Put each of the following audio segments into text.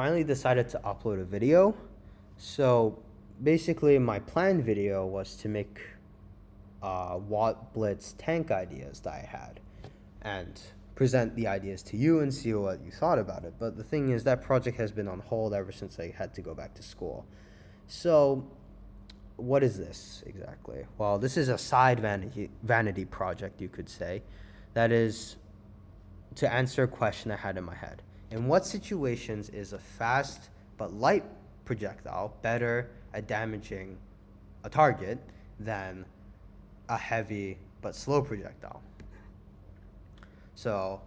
Finally decided to upload a video. So basically my planned video was to make Watt Blitz tank ideas that I had and present the ideas to you and see what you thought about it. But the thing is, that project has been on hold ever since I had to go back to school. So what is this exactly? Well, this is a side vanity project, you could say, that is to answer a question I had in my head. In what situations is a fast but light projectile better at damaging a target than a heavy but slow projectile? So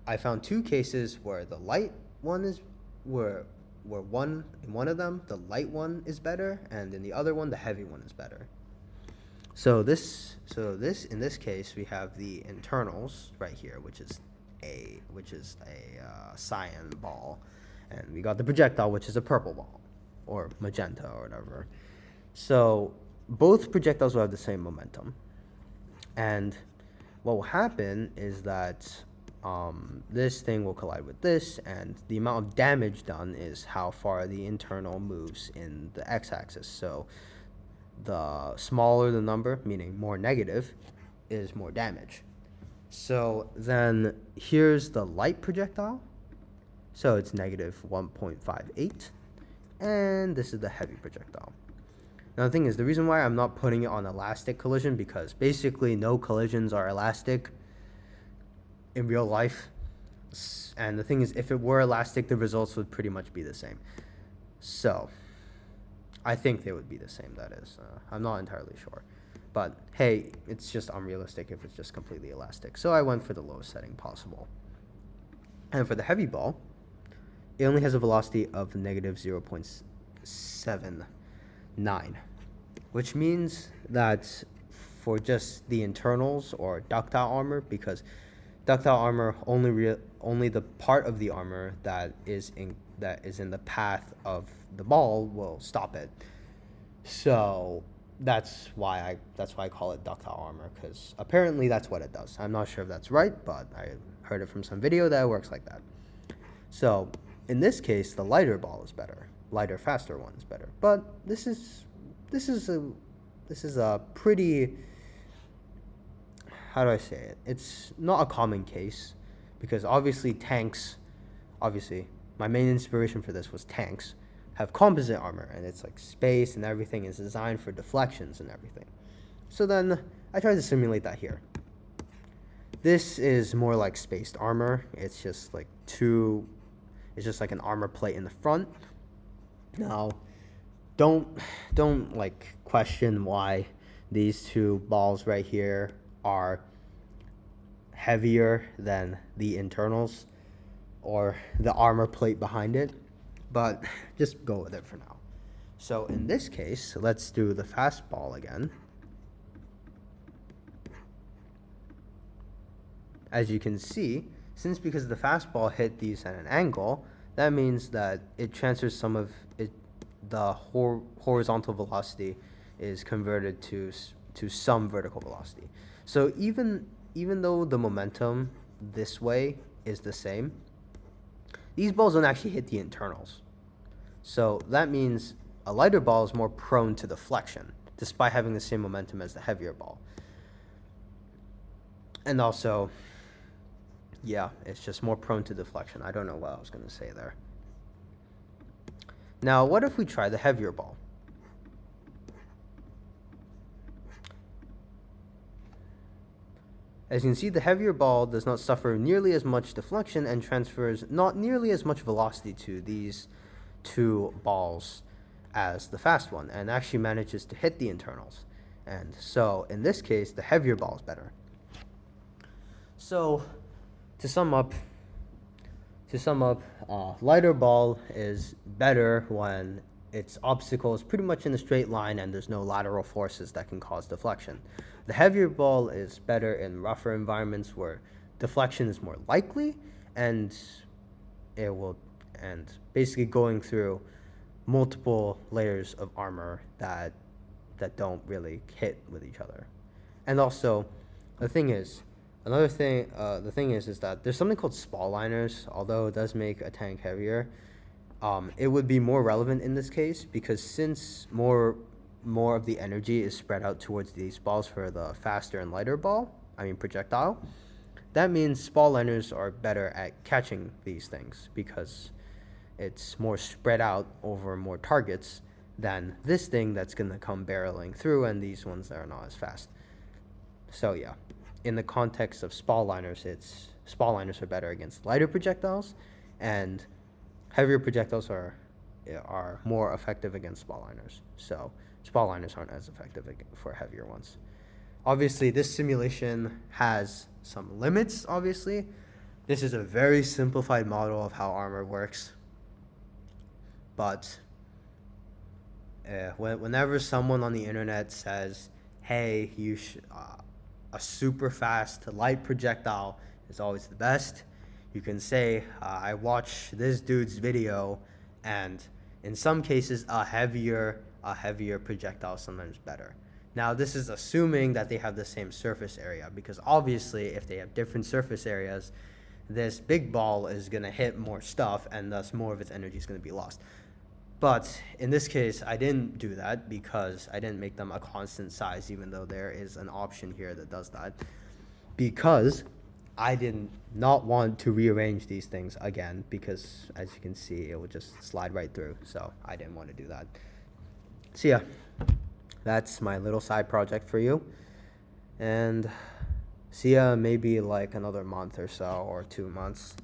I found two cases where the light one is where in one of them the light one is better, and in the other one the heavy one is better. So in this case we have the internals right here, which is a cyan ball, and we got the projectile, which is a purple ball or magenta or whatever. So both projectiles will have the same momentum, and what will happen is that this thing will collide with this, and the amount of damage done is how far the internal moves in the x-axis. So the smaller the number, meaning more negative, is more damage. So then here's the light projectile. So it's negative 1.58. And this is the heavy projectile. Now the thing is, the reason why I'm not putting it on elastic collision, because basically no collisions are elastic in real life. And the thing is, if it were elastic, the results would pretty much be the same. So I think they would be the same, that is. I'm not entirely sure. But hey, it's just unrealistic if it's just completely elastic. So I went for the lowest setting possible. And for the heavy ball, it only has a velocity of negative 0.79, which means that for just the internals or ductile armor, because ductile armor only the part of the armor that is in the path of the ball will stop it. So that's why I call it ductile armor, because apparently that's what it does. I'm not sure if that's right, but I heard it from some video that it works like that. So in this case, the lighter ball is better. Lighter, faster one is better. But this is a pretty, how do I say it? It's not a common case, because obviously my main inspiration for this was tanks have composite armor, and it's like space and everything is designed for deflections and everything. So then I tried to simulate that here. This is more like spaced armor. It's just like an armor plate in the front. Now, don't like question why these two balls right here are heavier than the internals or the armor plate behind it, but just go with it for now. So in this case, let's do the fast ball again. As you can see, because the fastball hit these at an angle, that means that it transfers some of it, the horizontal velocity is converted to some vertical velocity. So even though the momentum this way is the same, these balls don't actually hit the internals. So that means a lighter ball is more prone to deflection, despite having the same momentum as the heavier ball. And also, yeah, it's just more prone to deflection. I don't know what I was going to say there. Now, what if we try the heavier ball? As you can see, the heavier ball does not suffer nearly as much deflection and transfers not nearly as much velocity to these two balls as the fast one, and actually manages to hit the internals. And so in this case, the heavier ball is better. So to sum up, lighter ball is better when its obstacle is pretty much in a straight line and there's no lateral forces that can cause deflection. The heavier ball is better in rougher environments where deflection is more likely, and basically going through multiple layers of armor that don't really hit with each other. And also, the thing is that there's something called spall liners. Although it does make a tank heavier, It would be more relevant in this case because since more of the energy is spread out towards these balls for the faster and lighter projectile, that means ball liners are better at catching these things because it's more spread out over more targets than this thing that's going to come barreling through and these ones that are not as fast. So yeah, in the context of spall liners, spall liners are better against lighter projectiles, and heavier projectiles are more effective against spall liners. So spall liners aren't as effective for heavier ones. Obviously, this simulation has some limits, obviously. This is a very simplified model of how armor works. But whenever someone on the internet says, hey, a super fast light projectile is always the best, you can say, I watched this dude's video, and in some cases, a heavier projectile is sometimes better. Now, this is assuming that they have the same surface area, because obviously, if they have different surface areas, this big ball is going to hit more stuff, and thus more of its energy is going to be lost. But in this case, I didn't do that because I didn't make them a constant size, even though there is an option here that does that, because I did not want to rearrange these things again, because as you can see, it would just slide right through. So I didn't want to do that. So yeah, that's my little side project for you. And see ya maybe like another month or so, or 2 months.